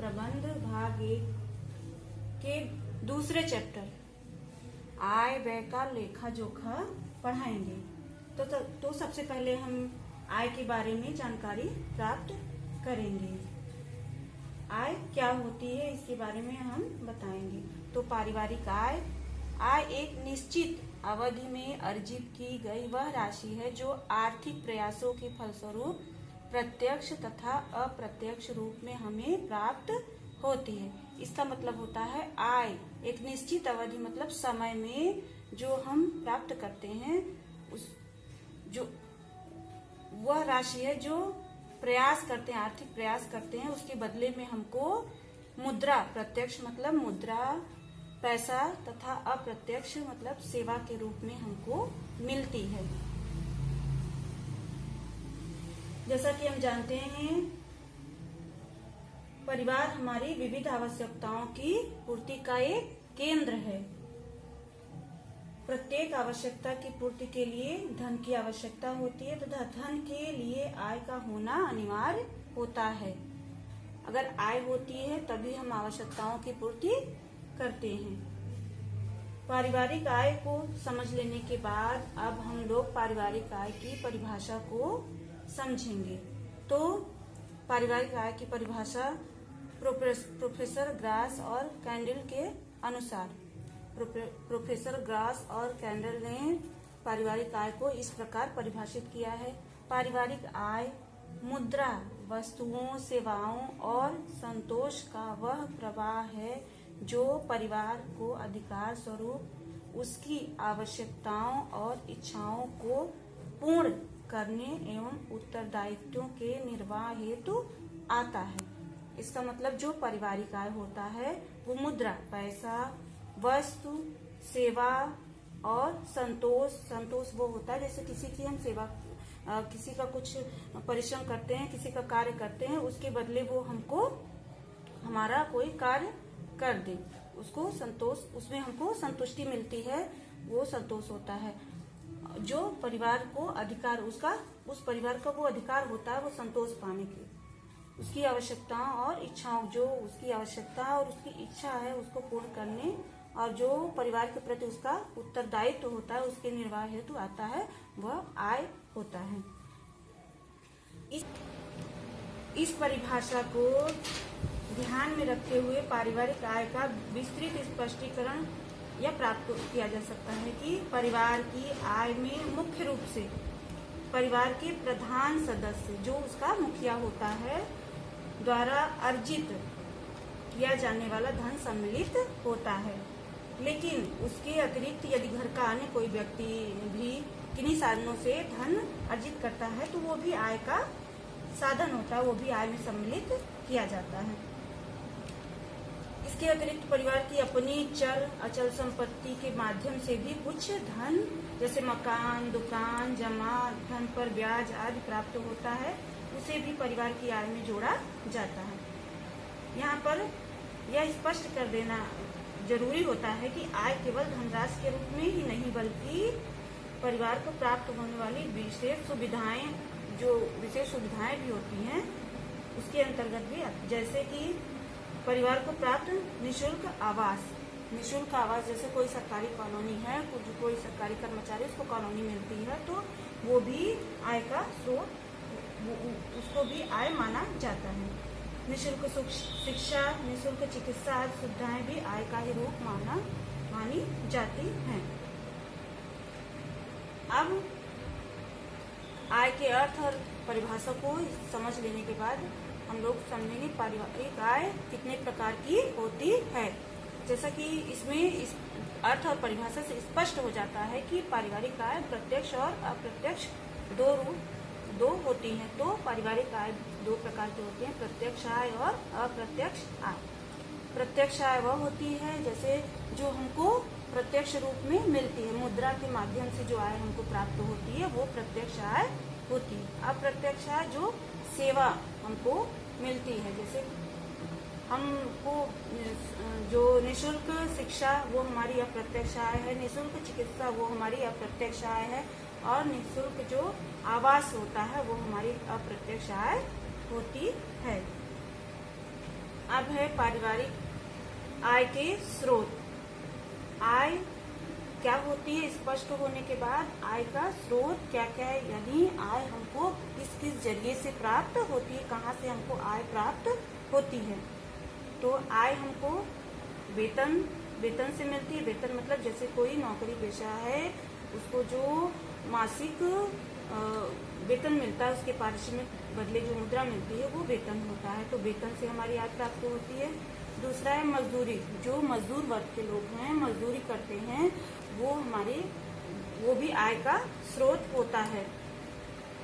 प्रबंध भाग 1 के दूसरे चैप्टर आय व्यय का लेखा जोखा पढ़ाएंगे। तो सबसे पहले हम आय के बारे में जानकारी प्राप्त करेंगे। आय क्या होती है इसके बारे में हम बताएंगे। तो पारिवारिक आय एक निश्चित अवधि में अर्जित की गई वह राशि है जो आर्थिक प्रयासों के फलस्वरूप प्रत्यक्ष तथा अप्रत्यक्ष रूप में हमें प्राप्त होती है। इसका मतलब होता है आय एक निश्चित अवधि मतलब समय में जो हम प्राप्त करते हैं वह राशि है जो प्रयास करते हैं, आर्थिक प्रयास करते हैं, उसके बदले में हमको मुद्रा, प्रत्यक्ष मतलब मुद्रा पैसा तथा अप्रत्यक्ष मतलब सेवा के रूप में हमको मिलती है। जैसा कि हम जानते हैं परिवार हमारी विविध आवश्यकताओं की पूर्ति का एक केंद्र है। प्रत्येक आवश्यकता की पूर्ति के लिए धन की आवश्यकता होती है तथा धन के लिए आय का होना अनिवार्य होता है। अगर आय होती है तभी हम आवश्यकताओं की पूर्ति करते हैं। पारिवारिक आय को समझ लेने के बाद अब हम लोग पारिवारिक आय की परिभाषा को समझेंगे। तो पारिवारिक आय की परिभाषा प्रोफेसर ग्रास और कैंडल के अनुसार प्रोफेसर ग्रास और कैंडल ने पारिवारिक आय को इस प्रकार परिभाषित किया है। पारिवारिक आय मुद्रा, वस्तुओं, सेवाओं और संतोष का वह प्रवाह है जो परिवार को अधिकार स्वरूप उसकी आवश्यकताओं और इच्छाओं को पूर्ण करने एवं उत्तरदायित्वों के निर्वाह हेतु आता है। इसका मतलब जो पारिवारिक आय होता है वो मुद्रा, पैसा, वस्तु, सेवा और संतोष वो होता है जैसे किसी की हम सेवा, किसी का कुछ परिश्रम करते हैं, किसी का कार्य करते हैं, उसके बदले वो हमको हमारा कोई कार्य कर दे, उसको संतोष, उसमें हमको संतुष्टि मिलती है, वो संतोष होता है। जो परिवार को अधिकार, उस परिवार का वो अधिकार होता है वो संतोष पाने की, उसकी आवश्यकताओं और इच्छाओं, जो उसकी आवश्यकता और उसकी इच्छा है उसको पूर्ण करने और जो परिवार के प्रति उसका उत्तरदायित्व होता है उसके निर्वाह हेतु आता है वह आय होता है। इस परिभाषा को ध्यान में रखते हुए पारिवारिक आय का विस्तृत स्पष्टीकरण यह प्राप्त किया जा सकता है कि परिवार की आय में मुख्य रूप से परिवार के प्रधान सदस्य, जो उसका मुखिया होता है, द्वारा अर्जित किया जाने वाला धन सम्मिलित होता है। लेकिन उसके अतिरिक्त यदि घर का अन्य कोई व्यक्ति भी किन्हीं साधनों से धन अर्जित करता है तो वो भी आय का साधन होता है, वो भी आय में सम्मिलित किया जाता है। इसके अतिरिक्त परिवार की अपनी चल अचल संपत्ति के माध्यम से भी कुछ धन जैसे मकान, दुकान, जमा धन पर ब्याज आदि प्राप्त होता है, उसे भी परिवार की आय में जोड़ा जाता है। यहाँ पर यह स्पष्ट कर देना जरूरी होता है कि आय केवल धनराशि के रूप में ही नहीं बल्कि परिवार को प्राप्त होने वाली विशेष सुविधाएं भी होती हैं उसके अंतर्गत भी, जैसे कि परिवार को प्राप्त निशुल्क आवास जैसे कोई सरकारी कॉलोनी है, कोई सरकारी कर्मचारी उसको कॉलोनी मिलती है तो वो भी आय का स्रोत, उसको भी आय माना जाता है। निशुल्क शिक्षा, निशुल्क चिकित्सा आदि सुविधाएं भी आय का ही रूप मानी जाती हैं। अब आय के अर्थ और परिभाषा को समझ लेने के बाद हम लोग समझेंगे पारिवारिक आय कितने प्रकार की होती है। जैसा कि इसमें इस अर्थ और परिभाषा से स्पष्ट हो जाता है कि पारिवारिक आय प्रत्यक्ष और अप्रत्यक्ष दो होती हैं। तो पारिवारिक आय दो प्रकार की होती हैं, प्रत्यक्ष आय और अप्रत्यक्ष आय। प्रत्यक्ष आय वह होती है जैसे जो हमको प्रत्यक्ष रूप में मिलती है, मुद्रा के माध्यम से जो आय हमको प्राप्त होती है वो प्रत्यक्ष आय होती है। अप्रत्यक्ष आय जो सेवा हमको मिलती है, जैसे हमको जो निशुल्क शिक्षा वो हमारी अप्रत्यक्ष आय है, निशुल्क चिकित्सा वो हमारी अप्रत्यक्ष आय है और निशुल्क जो आवास होता है वो हमारी अप्रत्यक्ष आय होती है। अब है पारिवारिक आय के स्रोत। आय क्या होती है, स्पष्ट होने के बाद आय का स्रोत क्या क्या है, यानी आय हमको किस किस जरिए से प्राप्त होती है, कहाँ से हमको आय प्राप्त होती है। तो आय हमको वेतन से मिलती है। वेतन मतलब जैसे कोई नौकरी पेशा है, उसको जो मासिक वेतन मिलता है, उसके पारिश्रमिक बदले जो मुद्रा मिलती है वो वेतन होता है। तो वेतन से हमारी आय प्राप्त होती है। दूसरा है मजदूरी। जो मजदूर वर्ग के लोग हैं, मजदूरी करते हैं, वो भी आय का स्रोत होता है।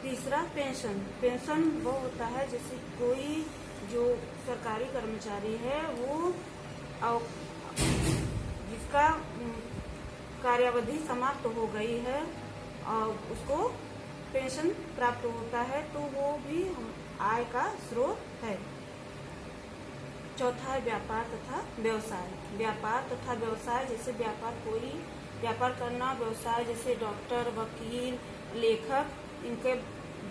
तीसरा पेंशन। पेंशन वो होता है जैसे कोई जो सरकारी कर्मचारी है, वो जिसका कार्यावधि समाप्त हो गई है और उसको पेंशन प्राप्त होता है, तो वो भी आय का स्रोत है। चौथा है व्यापार तथा व्यवसाय। व्यापार तथा व्यवसाय जैसे कोई व्यापार करना, व्यवसाय जैसे डॉक्टर, वकील, लेखक, इनके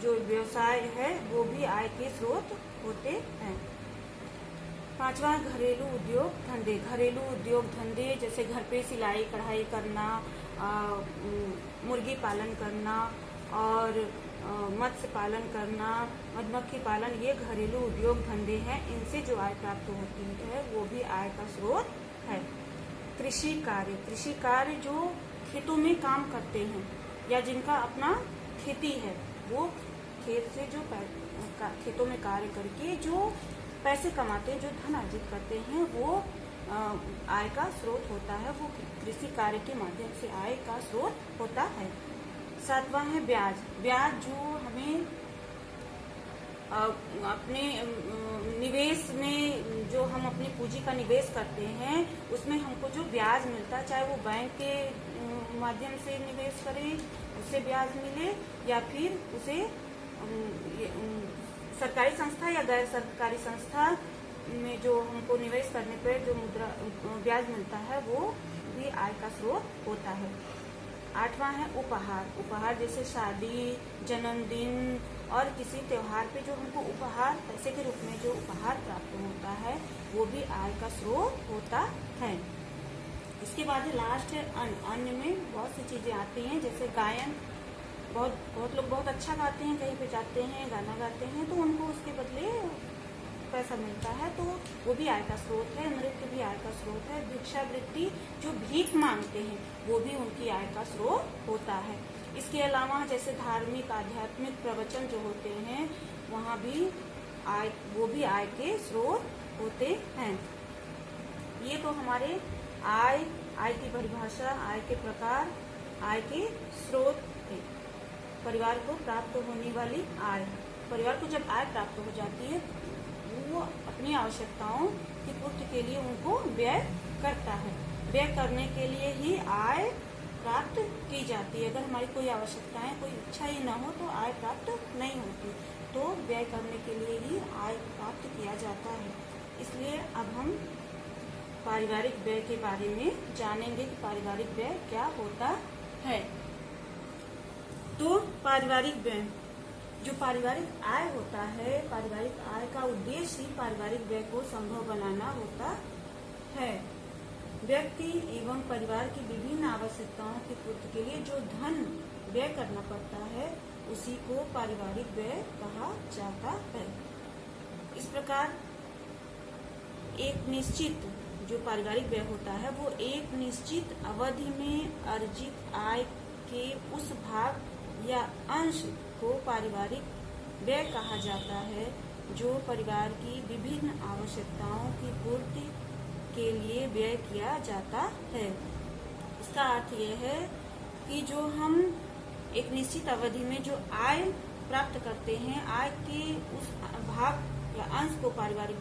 जो व्यवसाय है वो भी आय के स्रोत होते हैं। पांचवा घरेलू उद्योग धंधे। घरेलू उद्योग धंधे जैसे घर पे सिलाई कढ़ाई करना, मुर्गी पालन करना और मत्स्य पालन करना, मधुमक्खी पालन, ये घरेलू उद्योग धंधे हैं। इनसे जो आय प्राप्त होती है वो भी आय का स्रोत है। कृषि कार्य जो खेतों में काम करते हैं या जिनका अपना खेती है, वो खेत से जो खेतों में कार्य करके जो पैसे कमाते हैं, जो धन अर्जित करते हैं, वो आय का स्रोत होता है। वो कृषि कार्य के माध्यम से आय का स्रोत होता है। सातवां है ब्याज। ब्याज जो हमें अपने निवेश में, जो हम अपनी पूंजी का निवेश करते हैं, उसमें हमको जो ब्याज मिलता है, चाहे वो बैंक के माध्यम से निवेश करें, उससे ब्याज मिले, या फिर उसे सरकारी संस्था या गैर सरकारी संस्था में जो हमको निवेश करने पर जो ब्याज मिलता है, वो भी आय का स्रोत होता है। आठवां है उपहार। उपहार जैसे शादी, जन्मदिन और किसी त्योहार पे जो हमको उपहार, पैसे के रूप में जो उपहार प्राप्त होता है, वो भी आय का स्रोत होता है। इसके बाद लास्ट है अन्न। अन्न में बहुत सी चीजें आती हैं, जैसे गायन। बहुत लोग बहुत अच्छा गाते हैं, कहीं पे जाते हैं, गाना गाते हैं, तो उनको उसके बदले पैसा मिलता है, तो वो भी आय का स्रोत है। नृत्य भी आय का स्रोत है। भिक्षावृत्ति, जो भीख मांगते हैं, वो भी उनकी आय का स्रोत होता है। इसके अलावा जैसे धार्मिक आध्यात्मिक प्रवचन जो होते हैं, वहाँ भी वो भी आय के स्रोत होते हैं। ये तो हमारे आय की परिभाषा, आय के प्रकार, आय के स्रोत है। परिवार को प्राप्त होने वाली आय। परिवार को जब आय प्राप्त हो जाती है, वो अपनी आवश्यकताओं की पूर्ति के लिए उनको व्यय करता है। व्यय करने के लिए ही आय प्राप्त की जाती है। अगर हमारी कोई आवश्यकताएं, कोई इच्छा ही ना हो, तो आय प्राप्त नहीं होती। तो व्यय करने के लिए ही आय प्राप्त किया जाता है। इसलिए अब हम पारिवारिक व्यय के बारे में जानेंगे कि पारिवारिक व्यय क्या होता है। तो पारिवारिक व्यय, जो पारिवारिक आय होता है, पारिवारिक आय का उद्देश्य ही पारिवारिक व्यय को संभव बनाना होता है। व्यक्ति एवं परिवार की विभिन्न आवश्यकताओं की पूर्ति के लिए जो धन व्यय करना पड़ता है, उसी को पारिवारिक व्यय कहा जाता है। इस प्रकार एक निश्चित जो पारिवारिक व्यय होता है, वो एक निश्चित अवधि में अर्जित आय के उस भाग या अंश को पारिवारिक व्यय कहा जाता है, जो परिवार की विभिन्न आवश्यकताओं की पूर्ति के लिए व्यय किया जाता है। इसका अर्थ यह है कि जो हम एक निश्चित अवधि में जो आय प्राप्त करते हैं, आय के उस भाग या अंश को पारिवारिक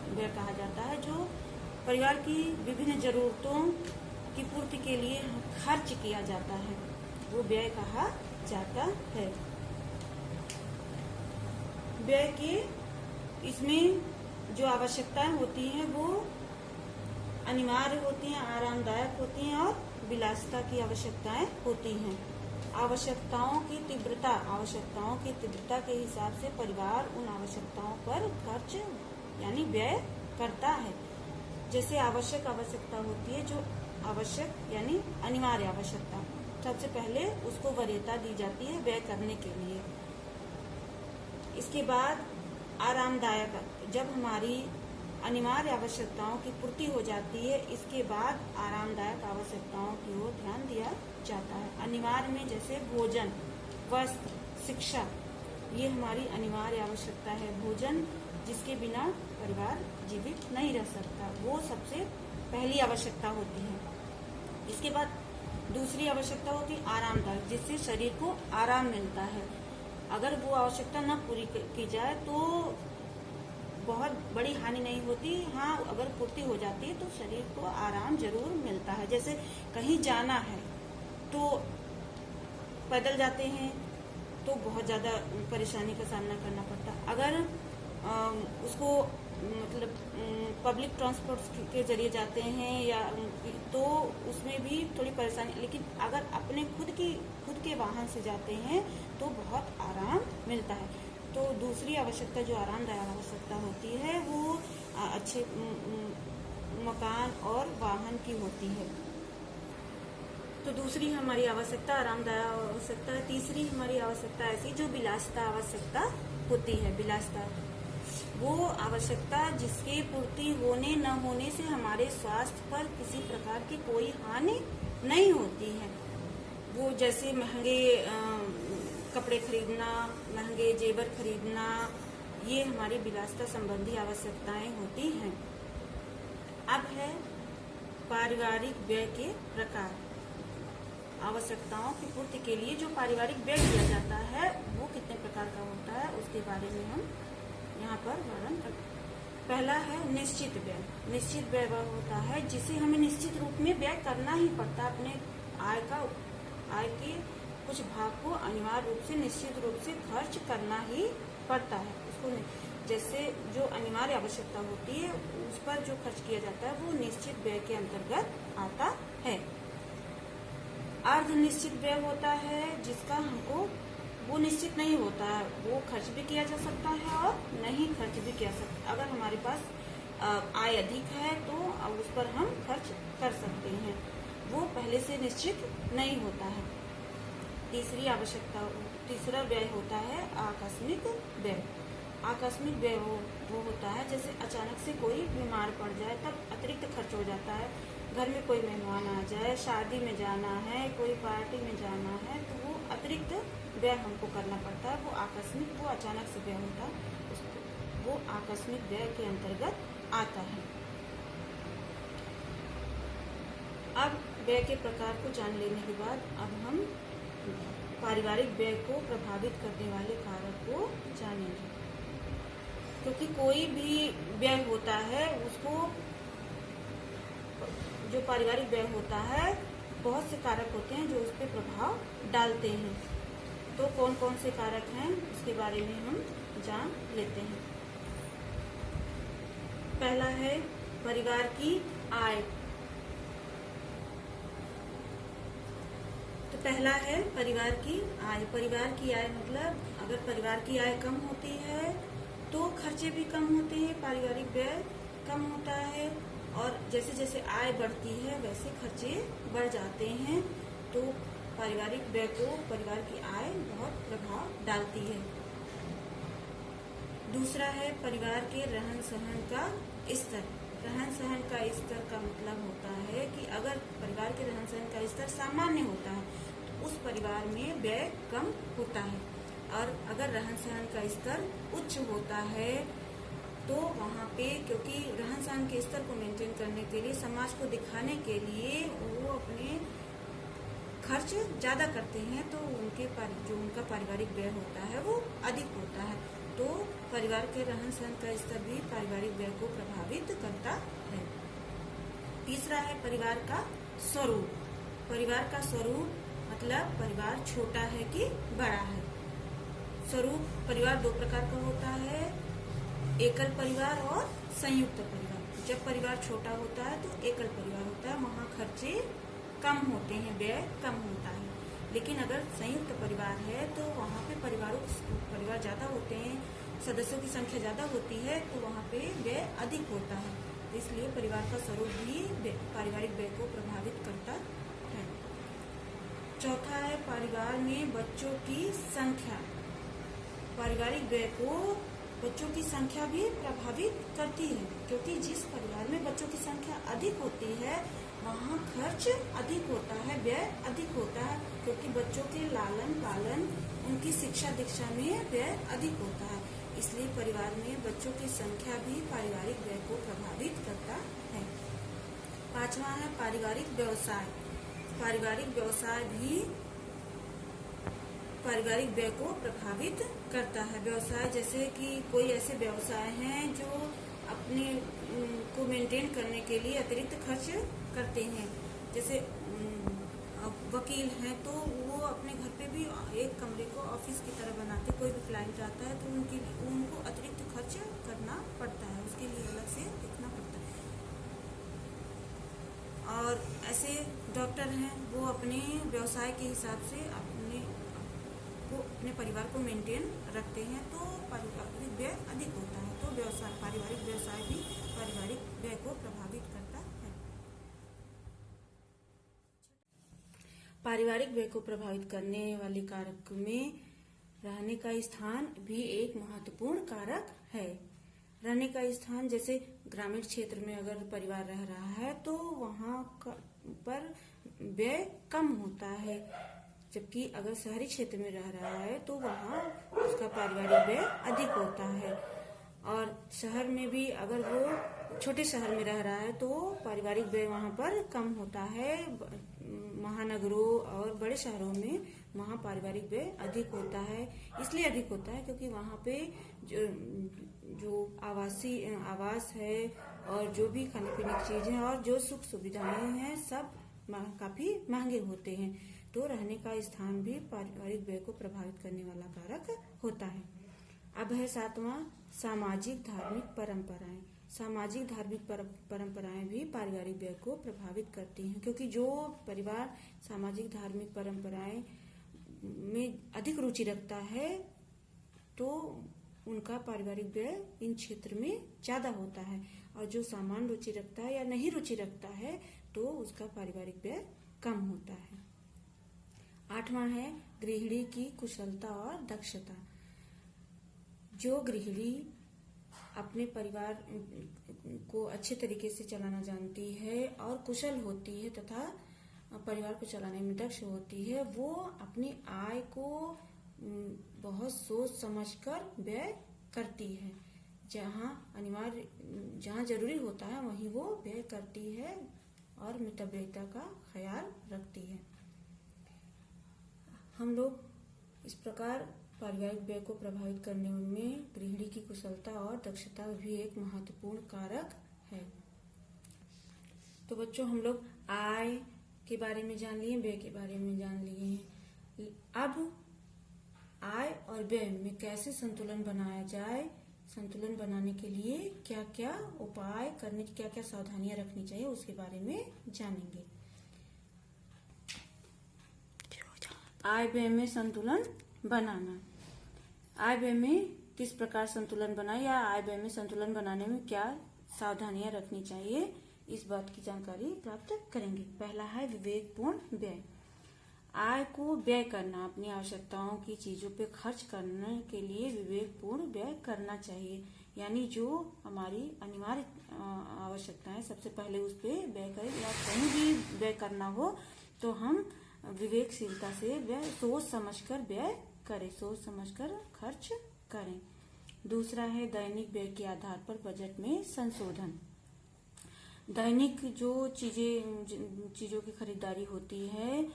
व्यय कहा जाता है, जो परिवार की विभिन्न जरूरतों की पूर्ति के लिए खर्च किया जाता है, वो व्यय कहा जाता है। व्यय के इसमें जो आवश्यकताएं होती हैं, वो अनिवार्य होती हैं, आरामदायक होती हैं और विलासिता की आवश्यकताएं होती हैं। आवश्यकताओं की तीव्रता के हिसाब से परिवार उन आवश्यकताओं पर खर्च यानी व्यय करता है। जैसे आवश्यक आवश्यकता होती है, जो आवश्यक यानी अनिवार्य आवश्यकता, सबसे पहले उसको वरीयता दी जाती है व्यय करने के लिए। इसके बाद आरामदायक, जब हमारी अनिवार्य आवश्यकताओं की पूर्ति हो जाती है, इसके बाद आरामदायक आवश्यकताओं की ओर ध्यान दिया जाता है। अनिवार्य में जैसे भोजन, वस्त्र, शिक्षा, ये हमारी अनिवार्य आवश्यकता है। भोजन जिसके बिना परिवार जीवित नहीं रह सकता, वो सबसे पहली आवश्यकता होती है। इसके बाद दूसरी आवश्यकता होती है आरामदायक, जिससे शरीर को आराम मिलता है। अगर वो आवश्यकता न पूरी की जाए तो बहुत बड़ी हानि नहीं होती। हाँ, अगर पूर्ति हो जाती है तो शरीर को आराम जरूर मिलता है। जैसे कहीं जाना है तो पैदल जाते हैं तो बहुत ज्यादा परेशानी का सामना करना पड़ता है। अगर उसको मतलब पब्लिक ट्रांसपोर्ट के जरिए जाते हैं या तो उसमें भी थोड़ी परेशानी, लेकिन अगर अपने खुद के वाहन से जाते हैं तो बहुत आराम मिलता है। तो दूसरी आवश्यकता जो आरामदायक आवश्यकता होती है वो अच्छे मकान और वाहन की होती है। तो दूसरी हमारी आवश्यकता आरामदायक आवश्यकता है। तीसरी हमारी आवश्यकता ऐसी जो विलासिता आवश्यकता होती है। विलासिता वो आवश्यकता जिसके पूर्ति होने न होने से हमारे स्वास्थ्य पर किसी प्रकार की कोई हानि नहीं होती है। वो जैसे महंगे कपड़े खरीदना, महंगे जेवर खरीदना, ये हमारी विलासिता संबंधी आवश्यकताएं होती हैं। अब है पारिवारिक व्यय के प्रकार। आवश्यकताओं की पूर्ति के लिए जो पारिवारिक व्यय किया जाता है वो कितने प्रकार का होता है उसके बारे में हम यहाँ पर वर्णन करते हैं। पहला है निश्चित व्यय। निश्चित व्यय वह होता है जिसे हमें निश्चित रूप में व्यय करना ही पड़ता है। अपने आय के कुछ भाग को अनिवार्य रूप से निश्चित रूप से खर्च करना ही पड़ता है। उसको जैसे जो अनिवार्य आवश्यकता होती है उस पर जो खर्च किया जाता है वो निश्चित व्यय के अंतर्गत आता है। अर्ध निश्चित व्यय होता है जिसका हमको वो निश्चित नहीं होता है, वो खर्च भी किया जा सकता है और नहीं खर्च भी किया सकता। अगर हमारे पास आय अधिक है तो उस पर हम खर्च कर सकते हैं, वो पहले से निश्चित नहीं होता है। तीसरा व्यय होता है आकस्मिक व्यय। आकस्मिक व्यय वो होता है जैसे अचानक से कोई बीमार पड़ जाए तब अतिरिक्त खर्च हो जाता है। घर में कोई मेहमान आ जाए, शादी में जाना है, कोई पार्टी में जाना है, तो वो अतिरिक्त व्यय हमको करना पड़ता है। वो आकस्मिक, वो अचानक से व्यय होता है, वो आकस्मिक व्यय के अंतर्गत आता है। अब व्यय के प्रकार को जान लेने के बाद अब हम पारिवारिक व्यय को प्रभावित करने वाले कारक को जानेंगे। क्योंकि कोई भी व्यय होता है उसको, जो पारिवारिक व्यय होता है, बहुत से कारक होते हैं जो उस पर प्रभाव डालते हैं। तो कौन कौन से कारक हैं उसके बारे में हम जान लेते हैं। पहला है परिवार की आय। तो पहला है परिवार की आय। परिवार की आय मतलब अगर परिवार की आय कम होती है तो खर्चे भी कम होते हैं, पारिवारिक व्यय कम होता है, और जैसे जैसे आय बढ़ती है वैसे खर्चे बढ़ जाते हैं। तो पारिवारिक व्यय को परिवार की आय बहुत प्रभाव डालती है। दूसरा है परिवार के रहन सहन का स्तर। रहन सहन का स्तर का मतलब होता है कि अगर परिवार के रहन सहन का स्तर सामान्य होता है तो उस परिवार में व्यय कम होता है, और अगर रहन सहन का स्तर उच्च होता है तो वहाँ पे, क्योंकि रहन सहन के स्तर को मेंटेन करने के लिए, समाज को दिखाने के लिए वो अपने खर्च ज्यादा करते हैं, तो जो उनका पारिवारिक व्यय होता है वो अधिक होता है। तो परिवार के रहन सहन का स्तर भी पारिवारिक व्यय को प्रभावित करता है। तीसरा है परिवार का स्वरूप। परिवार का स्वरूप मतलब परिवार छोटा है कि बड़ा है। स्वरूप परिवार दो प्रकार का होता है, एकल परिवार और संयुक्त परिवार। जब परिवार छोटा होता है तो एकल परिवार होता है, वहाँ खर्चे कम होते हैं, व्यय कम होता है। लेकिन अगर संयुक्त परिवार है तो वहाँ पे परिवार ज्यादा होते हैं सदस्यों की संख्या ज्यादा होती है तो वहाँ पे व्यय अधिक होता है, तो इसलिए परिवार का स्वरूप भी पारिवारिक व्यय को प्रभावित करता है। चौथा है परिवार में बच्चों की संख्या। पारिवारिक व्यय को बच्चों की संख्या भी प्रभावित करती है, क्योंकि जिस परिवार में बच्चों की संख्या अधिक होती है वहाँ खर्च अधिक होता है, व्यय अधिक होता है, क्योंकि बच्चों के लालन पालन, उनकी शिक्षा दीक्षा में व्यय अधिक होता है। इसलिए परिवार में बच्चों की संख्या भी पारिवारिक व्यय को प्रभावित करता है। पांचवा है पारिवारिक व्यवसाय। पारिवारिक व्यवसाय भी पारिवारिक व्यय को प्रभावित करता है। व्यवसाय जैसे कि कोई ऐसे व्यवसाय हैं जो अपने को मेंटेन करने के लिए अतिरिक्त खर्च करते हैं, जैसे वकील हैं तो वो अपने घर पे भी एक कमरे को ऑफिस की तरह बनाते, कोई भी क्लाइंट आता है तो उनको अतिरिक्त खर्च करना पड़ता है, उसके लिए अलग से देखना पड़ता है। और ऐसे डॉक्टर हैं वो अपने व्यवसाय के हिसाब से अपने परिवार को मेंटेन रखते हैं, तो पारिवारिक व्यय अधिक होता है। तो पारिवारिक व्यवसाय भी पारिवारिक व्यय को प्रभावित करता है। पारिवारिक व्यय को प्रभावित करने वाले कारक में रहने का स्थान भी एक महत्वपूर्ण कारक है। रहने का स्थान, जैसे ग्रामीण क्षेत्र में अगर परिवार रह रहा है तो वहाँ पर व्यय कम होता है, जबकि अगर शहरी क्षेत्र में रह रहा है तो वहाँ उसका पारिवारिक व्यय अधिक होता है। और शहर में भी अगर वो छोटे शहर में रह रहा है तो पारिवारिक व्यय वहाँ पर कम होता है। महानगरों और बड़े शहरों में वहाँ पारिवारिक व्यय अधिक होता है। इसलिए अधिक होता है क्योंकि वहाँ पे जो आवास है और जो भी खाने पीने की चीजें और जो सुख सुविधाएं हैं सब काफी महंगे होते हैं। तो रहने का स्थान भी पारिवारिक व्यय को प्रभावित करने वाला कारक होता है। अब है सातवां सामाजिक धार्मिक परंपराएं। सामाजिक धार्मिक परंपराएं भी पारिवारिक व्यय को प्रभावित करती हैं, क्योंकि जो परिवार सामाजिक धार्मिक परंपराएं में अधिक रुचि रखता है तो उनका पारिवारिक व्यय इन क्षेत्र में ज्यादा होता है, और जो सामान्य रुचि रखता है या नहीं रुचि रखता है तो उसका पारिवारिक व्यय कम होता है। आठवां है गृहिणी की कुशलता और दक्षता। जो गृहिणी अपने परिवार को अच्छे तरीके से चलाना जानती है और कुशल होती है तथा परिवार को चलाने में दक्ष होती है, वो अपनी आय को बहुत सोच समझकर व्यय करती है। जहाँ जरूरी होता है वहीं वो व्यय करती है और मितव्ययिता का ख्याल रखती है। हम लोग इस प्रकार पारिवारिक व्यय को प्रभावित करने में गृहिणी की कुशलता और दक्षता भी एक महत्वपूर्ण कारक है। तो बच्चों, हम लोग आय के बारे में जान लिए, व्यय के बारे में जान लिए हैं। अब आय और व्यय में कैसे संतुलन बनाया जाए, संतुलन बनाने के लिए क्या क्या उपाय करने, क्या क्या सावधानियां रखनी चाहिए, उसके बारे में जानेंगे। आय व्यय में संतुलन बनाना। आय व्यय में किस प्रकार संतुलन बनाए या आय व्यय में संतुलन बनाने में क्या सावधानियां रखनी चाहिए, इस बात की जानकारी प्राप्त करेंगे। पहला है विवेकपूर्ण व्यय। आय को व्यय करना, अपनी आवश्यकताओं की चीजों पे खर्च करने के लिए विवेकपूर्ण व्यय करना चाहिए। यानी जो हमारी अनिवार्य आवश्यकताएं सबसे पहले उस पे व्यय करें, या कहीं भी व्यय करना हो तो हम विवेकशीलता से व्यय सोच समझकर व्यय करें, सोच समझकर खर्च करें। दूसरा है दैनिक व्यय के आधार पर बजट में संशोधन। दैनिक जो चीजों की खरीदारी होती है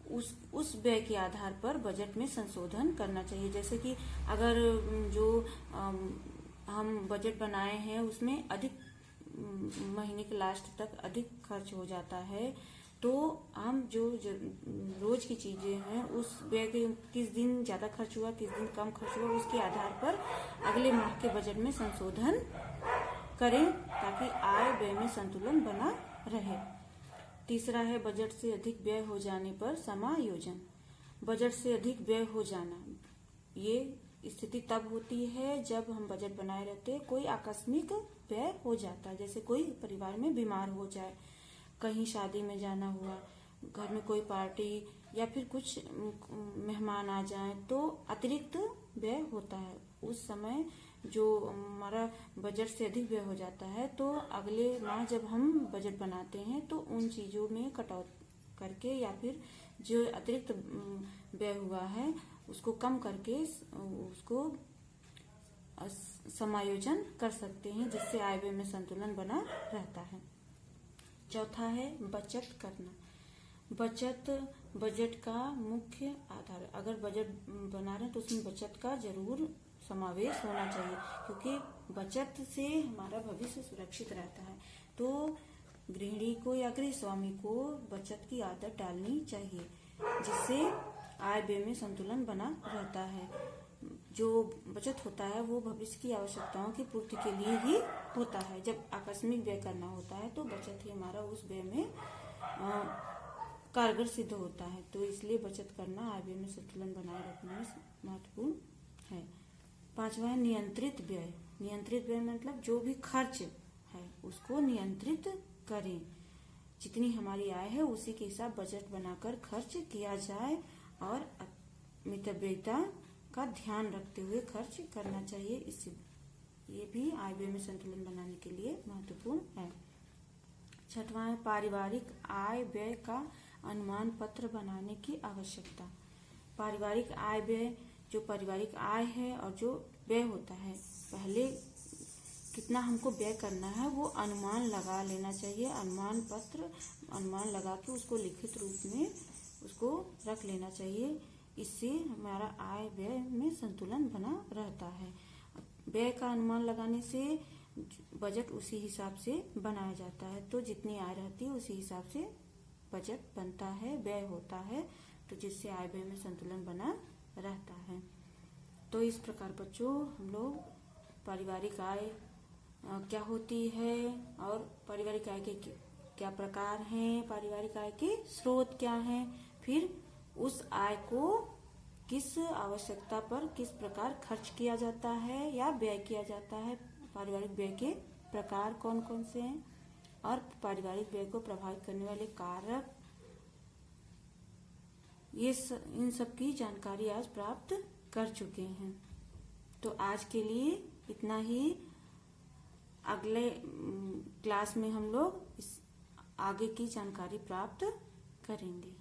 उस व्यय के आधार पर बजट में संशोधन करना चाहिए। जैसे कि अगर जो हम बजट बनाए हैं उसमें अधिक महीने के लास्ट तक अधिक खर्च हो जाता है, तो हम जो रोज की चीजें हैं उस व्यय के किस दिन ज्यादा खर्च हुआ, किस दिन कम खर्च हुआ, उसके आधार पर अगले माह के बजट में संशोधन करें ताकि आय व्यय में संतुलन बना रहे। तीसरा है बजट से अधिक व्यय हो जाने पर समायोजन। बजट से अधिक व्यय हो जाना, ये स्थिति तब होती है जब हम बजट बनाए रहते हैं, कोई आकस्मिक व्यय हो जाता है, जैसे कोई परिवार में बीमार हो जाए, कहीं शादी में जाना हुआ, घर में कोई पार्टी या फिर कुछ मेहमान आ जाए तो अतिरिक्त व्यय होता है। उस समय जो हमारा बजट से अधिक व्यय हो जाता है तो अगले माह जब हम बजट बनाते हैं तो उन चीजों में कटौती करके या फिर जो अतिरिक्त व्यय हुआ है उसको कम करके उसको समायोजन कर सकते हैं, जिससे आय व्यय में संतुलन बना रहता है। चौथा है बचत करना। बचत बजट का मुख्य आधार है। अगर बजट बना रहे हैं तो उसमें बचत का जरूर समावेश होना चाहिए, क्योंकि बचत से हमारा भविष्य सुरक्षित रहता है। तो गृहिणी को या गृह स्वामी को बचत की आदत डालनी चाहिए, जिससे आय व्यय में संतुलन बना रहता है। जो बचत होता है वो भविष्य की आवश्यकताओं की पूर्ति के लिए ही होता है। जब आकस्मिक व्यय करना होता है तो बचत ही हमारा उस व्यय में कारगर सिद्ध होता है। तो इसलिए बचत करना आय व्यय में संतुलन बनाए रखने में महत्वपूर्ण है। पांचवा है नियंत्रित व्यय। नियंत्रित व्यय मतलब जो भी खर्च है उसको नियंत्रित करें। जितनी हमारी आय है उसी के हिसाब बजट बनाकर खर्च किया जाए और मितव्ययिता का ध्यान रखते हुए खर्च करना चाहिए। इससे ये भी आय व्यय में संतुलन बनाने के लिए महत्वपूर्ण है। छठवां है पारिवारिक आय व्यय का अनुमान पत्र बनाने की आवश्यकता। पारिवारिक आय व्यय, जो पारिवारिक आय है और जो व्यय होता है, पहले कितना हमको व्यय करना है वो अनुमान लगा लेना चाहिए। अनुमान लगा के उसको लिखित रूप में उसको रख लेना चाहिए। इससे हमारा आय व्यय में संतुलन बना रहता है। व्यय का अनुमान लगाने से बजट उसी हिसाब से बनाया जाता है। तो जितनी आय रहती है उसी हिसाब से बजट बनता है, व्यय होता है, तो जिससे आय व्यय में संतुलन बना रहता है। तो इस प्रकार बच्चों हम लोग पारिवारिक आय क्या होती है और पारिवारिक आय के क्या प्रकार हैं, पारिवारिक आय के स्रोत क्या हैं, फिर उस आय को किस आवश्यकता पर किस प्रकार खर्च किया जाता है या व्यय किया जाता है, पारिवारिक व्यय के प्रकार कौन कौन से हैं और पारिवारिक व्यय को प्रभावित करने वाले कारक, इन सब की जानकारी आज प्राप्त कर चुके हैं। तो आज के लिए इतना ही। अगले क्लास में हम लोग इस आगे की जानकारी प्राप्त करेंगे।